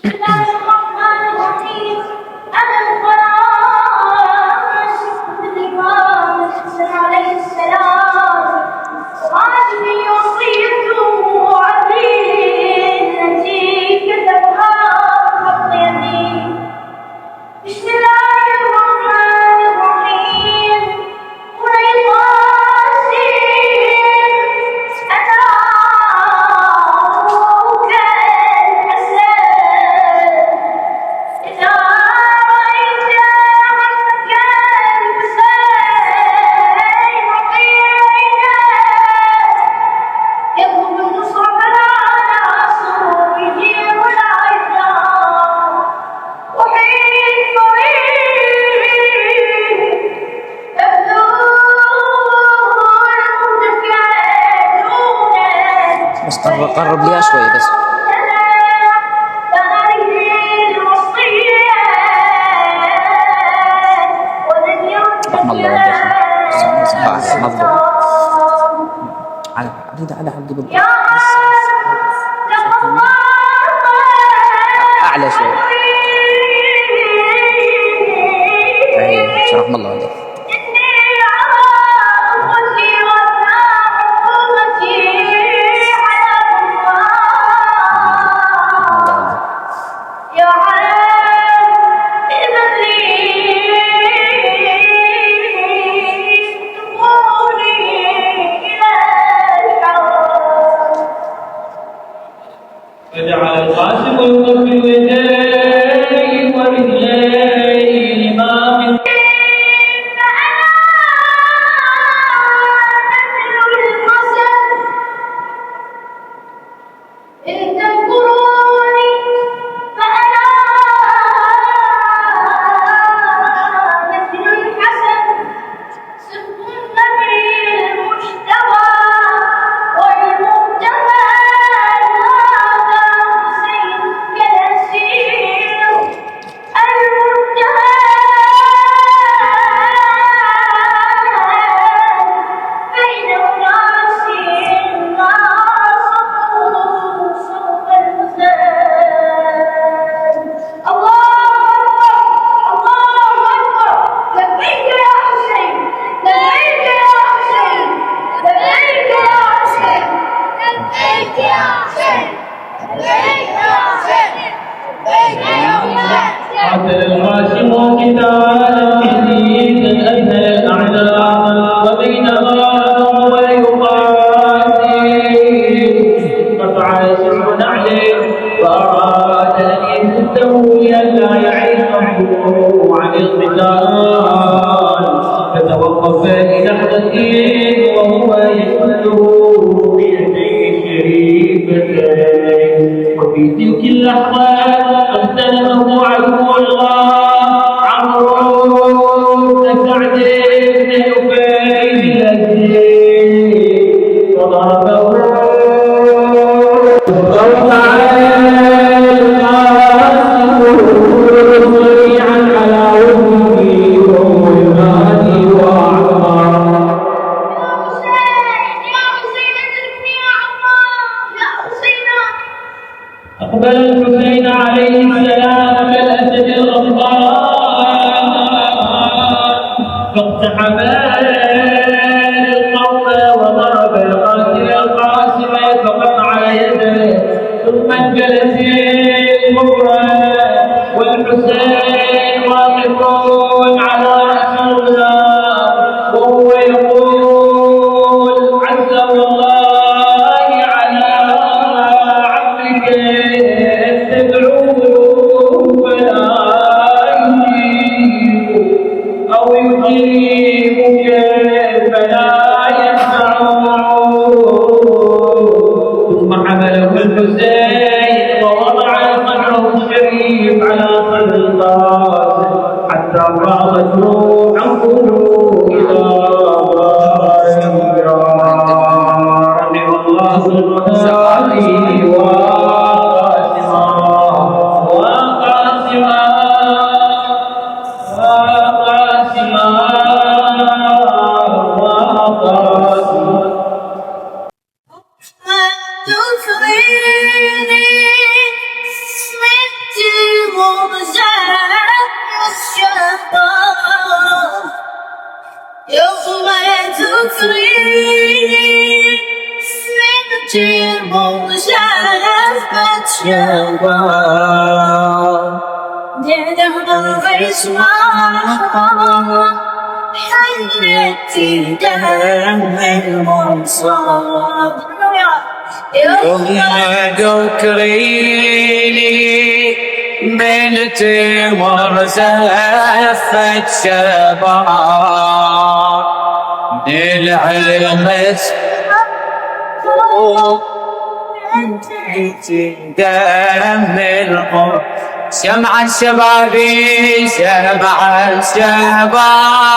الله الرحمن الرحيم. ألم خلاص الإمام الحسن عليه السلام هذه وصيته وعديه التي كتبها بخط يديه. بسم الله الرحمن الرحيم. بس قرب لي شوي بس. رحم الله والديك مظلوم. أريد على قبل أعلى شوي. رحم الله والديك. فجعل القاسم يقبل يديه ورجليه الإمام إن تذكروني فأنا مثل الحسن صدق النبي المجتبى والمجتبى هذا حسين كالأسير المجتبى بين أناس ما صفوا صف المزاد. الله أكبر لبيك يا حسين لبيك يا حسين لبيك يا حسين لبيك يا حسين لبيك يا حسين لبيك يا حسين. قاتل القاسم قتالا شديدا أذهل الأعداء وبينما هو يقاتل قطع سبع نعله وأراد أن يمده لئلا يعيشه عن القتال فتوقف للحظة وهو يشده بيديه الشريفتين. وفي تلك اللحظة اغتنمه عدو الله عمرو بن سعد بن نفيل الأزدي وضربه سريعا على وجهه وهو ينادي وأعمار. يا حسين ادركني يا عمار يا حسين. أقبل الحسين عليه السلام كالأسد الغضبان فاقتحم القوم وضرب قاتل القاسم فقطع يده ثم انجلس المفرد والحسين واقف على رأس الغلام وهو يقول عز والله على عبدك تدعوه فلا يجيب أو يجيبك فلا يسمعون. ثم حمله الحسين ووضع صدره الشريف على صدر القاسم حتى فاضت روحه إلى رحم الله الغزالي وقاسما وقاسما وقاسما وقاسما. ما تفريني سمعت يوم تكريني من جيب شافت شباب ديدم الرسمة حلتي دم المنصاب يوم تكريني بنت مرزفة شباب للعلم دم القرب شمع الشبابي شمع الشبابي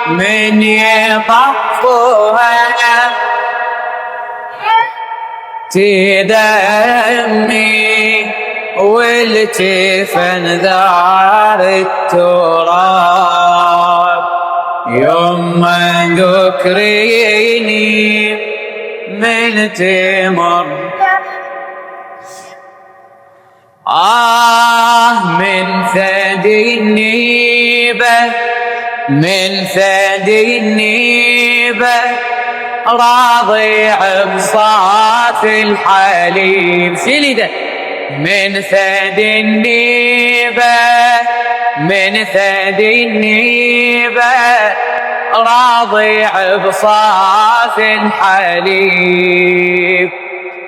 من يطفوها تدمي والتفن ذار التراب يوم ذكريني من تمر من ثدي النيبة من ثدي النيبة راضع بصاف الحليب شيلي من ثدي النيبة من ثدي النيبة راضع بصاف الحليب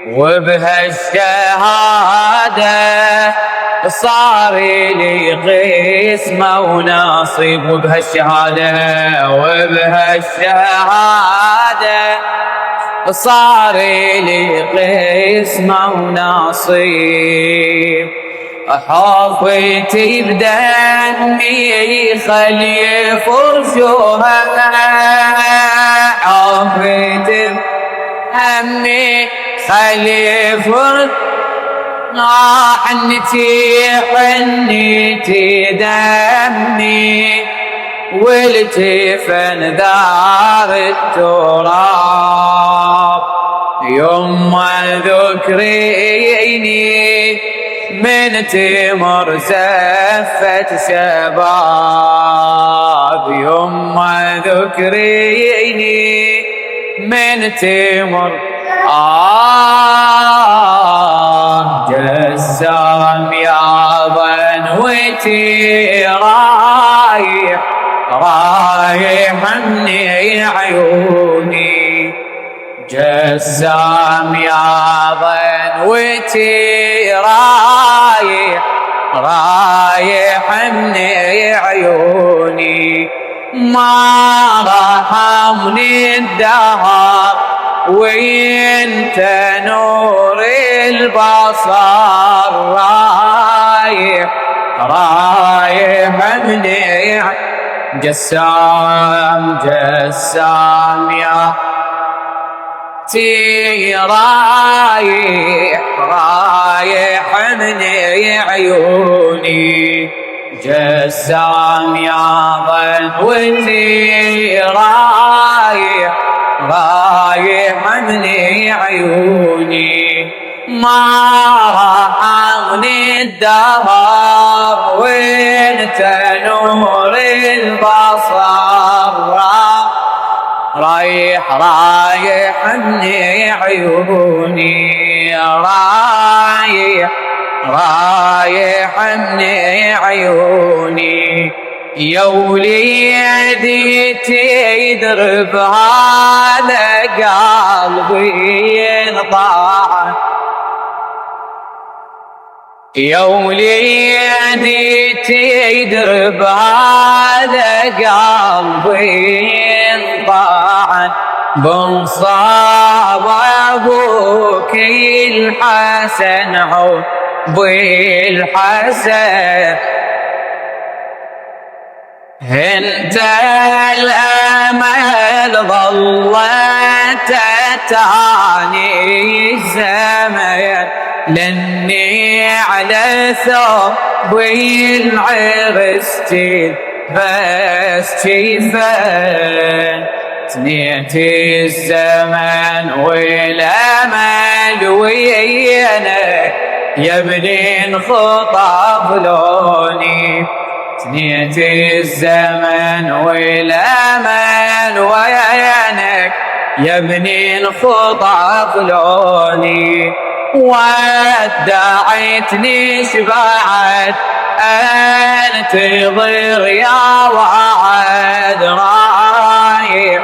وبهالشهادة صار لي قسمة ونصيب وبهالشهادة صار لي قسمة ونصيب حظيتي بدمي خلي فرشوها حظيتي همي خلي فرش حنتي دمي والتفن دار التراب يوم ذكريني من تمر زفة شباب يوم ذكريني من تمر جسام يا ظنوتي رايح مني عيوني جسام يا ظنوتي رايح مني عيوني ما رحمني الدهر وانت نور البصر رايح مني جسام يا تي رايح مني عيوني جسام يا ظنوتي رايح مني عيوني ما رحمني الدهر وانت نور البصر رايح مني عيوني رايح مني عيوني يا وليدي تدرب هذا قلبي انطاع يا وليدي تدرب هذا قلبي انطاع بنصاب ابوك الحسن عبي الحسن انت الامل ظلت تعني الزمن لاني على ثوبي العرستي بس شيفان تنيت الزمن والامل ويانا يا ابني انخطف لوني ثنيت الزمن والأمل وينك يا ابني انخطف لوني ودعيتني شبعت انتظر يا وعد رايح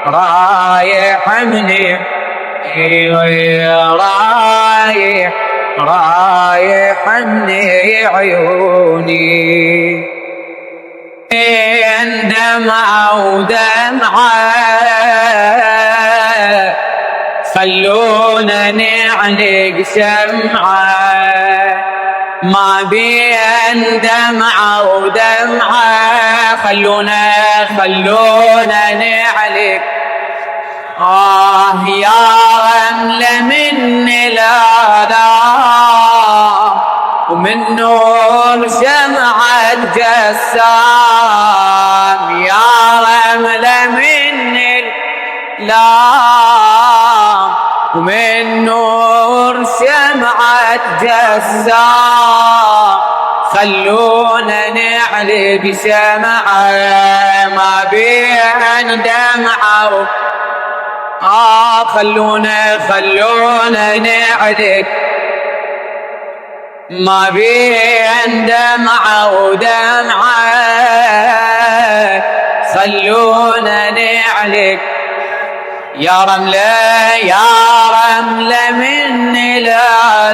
رايح مني رايح رايح مني عيوني دمعة ودمعة خلونا نعلق شمعة ما بين دمعة ودمعة خلونا نعلق يا رملة من لا ومن نور شمعة جسام يا رملة من لا ومن نور شمعة جسام خلونا نعلق شمعة ما بين دمعة خلونا نعلق ما بين دمعة ودمعة خلونا نعلق يا رملة من لا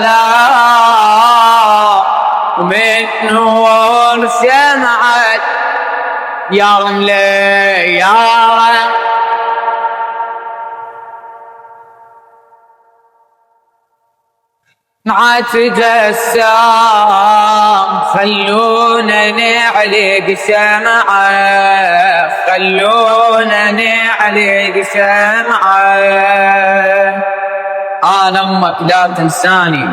ومن نور شمعة يا رملة يا رملة جسام خلونا نعلق شمعة خلونا نعلق شمعة أنا أمك لا تنساني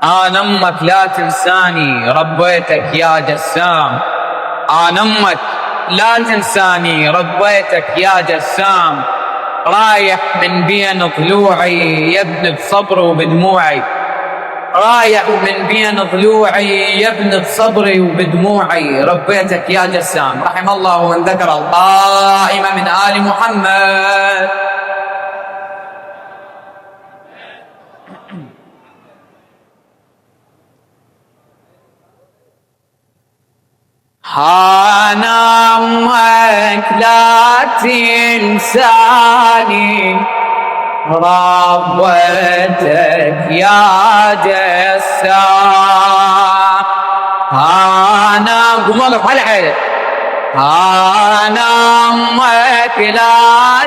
أنا أمك لا تنساني ربيتك يا جسام أنا أمك لا تنساني ربيتك يا جسام رايح من بين ضلوعي يبني بصبر وبدموعي رايح من بين ضلوعي يبني بصبري وبدموعي ربيتك يا جسام رحم الله من ذكر القائمة من آل محمد أنا أمك لا تنساني ربيتك يا جسام أنا قوم على حيلك أنا أمك لا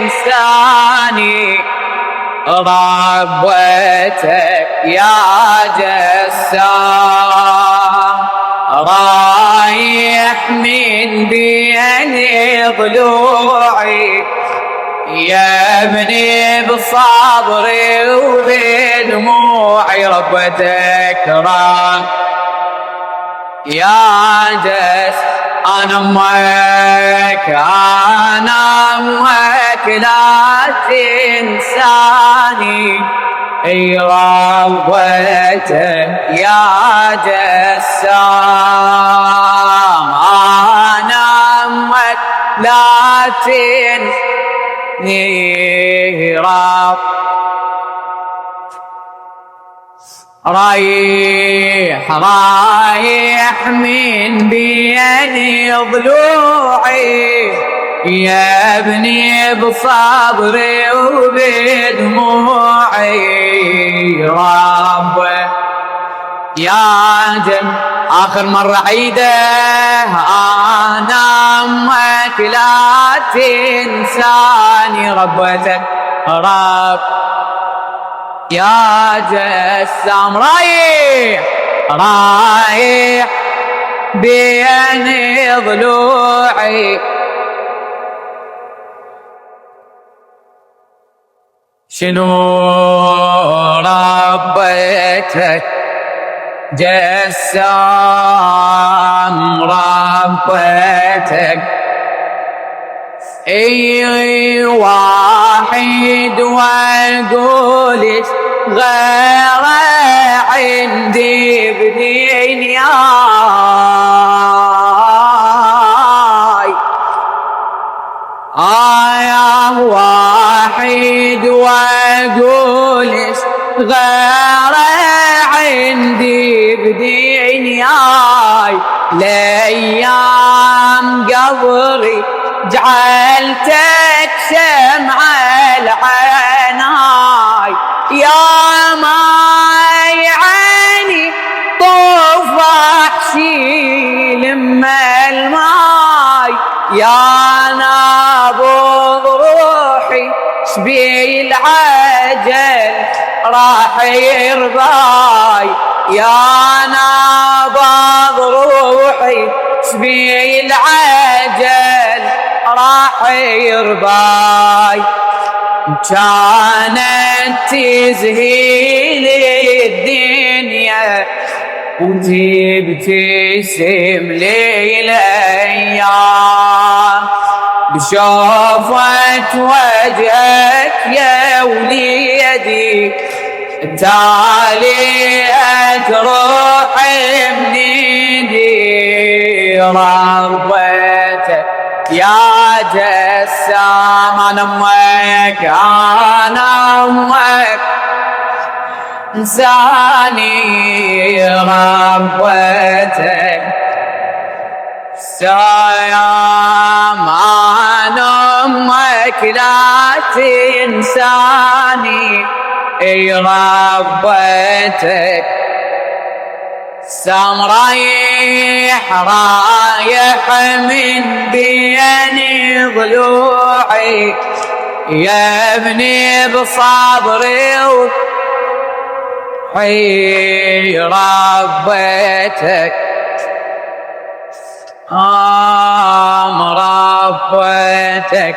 تنساني ربيتك يا جسام رايح من بين ضلوعي يا ابني بصبري وبدموعي ربتك يا جس أنا أمك لا تنساني ربيتك يا جسام أنا أمك لا تنساني رايح من بين ضلوعي يا ابني بصبري وبدموعي رب يا جن آخر مرة عيده أنا أمك لا تنساني ربتك رب يا جسام رايح بين ضلوعي شنو ربيتك جسام ربيتك اي واحد واقول غير عندي بدنياي. يا وحيد واقول غير عندي بدنياي. لايام قبري جعلتك شمع العناي. يا ماي عيني طوف احشي لما الماي. يا نابض روحي شبي العجل راح يرباي. يا نابض روحي شبي العجل راح يرباي. كانت تزهيل الدنيا وتبتسم لي الايام. بشوفت وجهك يا وليدي تاليت روحي من ايدي. ربيتك يا جسام. انا امك انا امك انساني. ربيتك سلام. انا امك لا تنساني. ربيتك سام. رايح من بين ضلوعي يا ابني بصبري وحي. ربيتك ربيتك.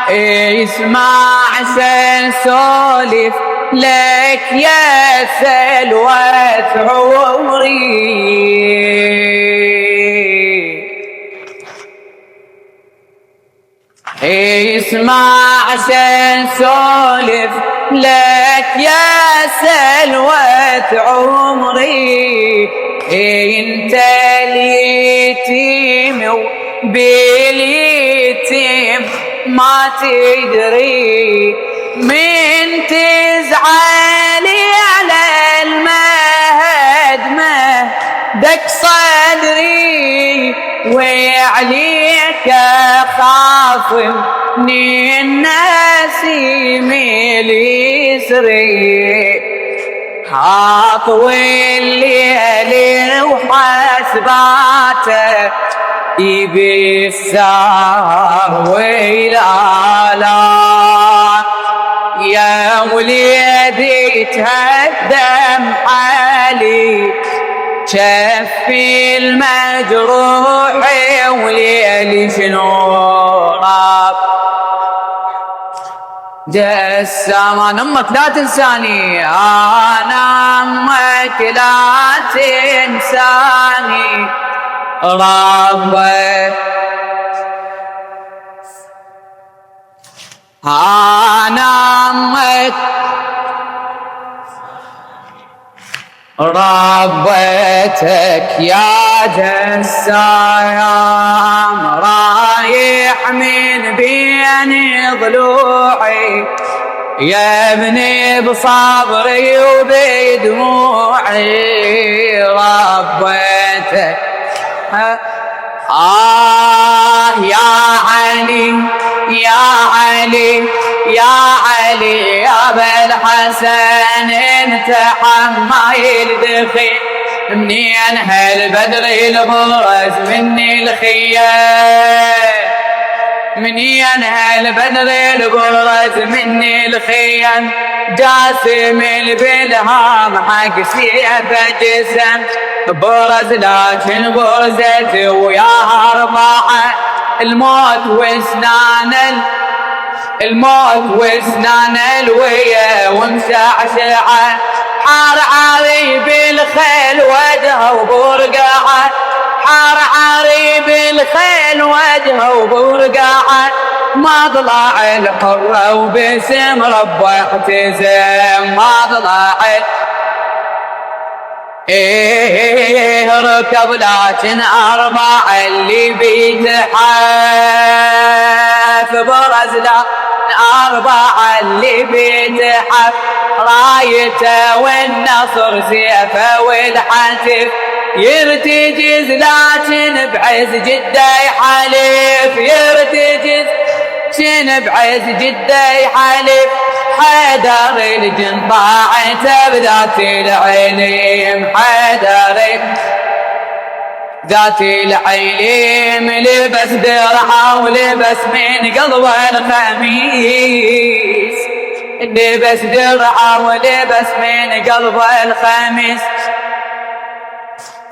اسمع سولف لك يا سلوة عمري. اسمع سولف لك يا سلوة عمري. انت اليتيم وباليتيم ما تدري. من تزعلي على المهد مهدك صدري. وعليك اخاف من النسيم اليسري. هاطوي الليل وحسباته يبي السهر ويلالا. يا وليدي تهدم حالي شفي المجروح. وليلي شنو راب جسام. انا امك لا تنساني. انا امك لا تنساني. ربي انا امك ربيتك يا جسام. رايح من بين ضلوعي يا ابني بصبري وبدموعي. ربيتك يا علي يا علي يا علي يا بالحسن. انت حمايل دخيل منين هالبدر البرز مني الخيال. منين هالبدر البرز مني الخيال. جاسم البلهام حق سيف جسم برز لكن برزت وياها اربعه. الموت واسنان الويا ومشعشعه. حار عري بالخيل وجهه وبرقعه. حار عري بالخيل وجهه وبرقعه. ما طلع الحرة وباسم ربه اعتزم، ما طلع ركب لكن أربع اللي بيتحف برزلة، أربع اللي بيتحف رايته والنصر سيفه والحتف يرتجز لكن بعز جده يحلف، يرتجز لكن بعز جده يحلف. حيدر الجن طاعته بذات العلم، حيدر ذات العلم لبس درعه ولبس من قلبه الخميس، لبس درعه ولبس من قلبه الخميس.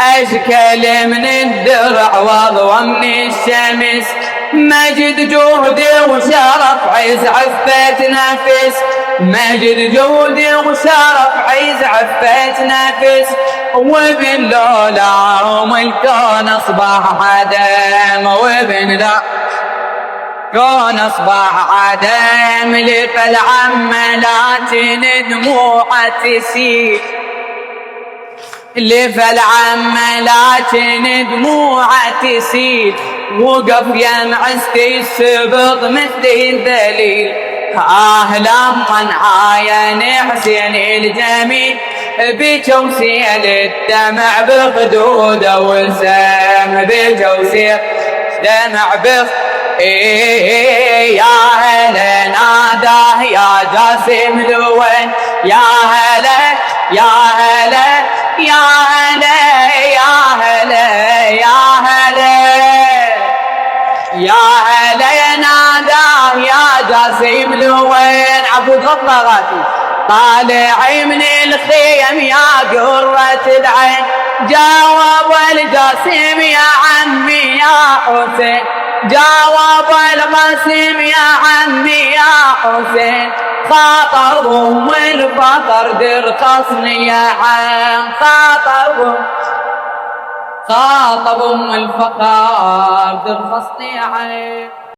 أشكال من الدرع واضوى من الشمس، مجد جهدي وشرف عز عفة نفس، مجد جهدي وشرف عز عفة نفس. وباللولام الكون أصبح عدم، وباللولام كون أصبح عدم. لفالعملات دموع تسيل، لفالعملات دموع تسيل. وقف ينعس السبط مثل الذليل، لما عاين حسين الجميل بجوسيل الدمع بخدوده والسم، بجوسيل دمع يا هلا ناداه يا جاسم لوين، يا هلا يا هلا يا هلا يا هلا يا هلا يا هلا ناداه يا جاسم لوين. عبود غطغاتي طالع من الخيم يا قرة العين، جاوب الجاسم يا عمي يا حسين، جاوب القاسم يا عمي يا حسين. خاطبهم الفقر درخصني يا عم، خاطبهم الفقر درخصني يا عم.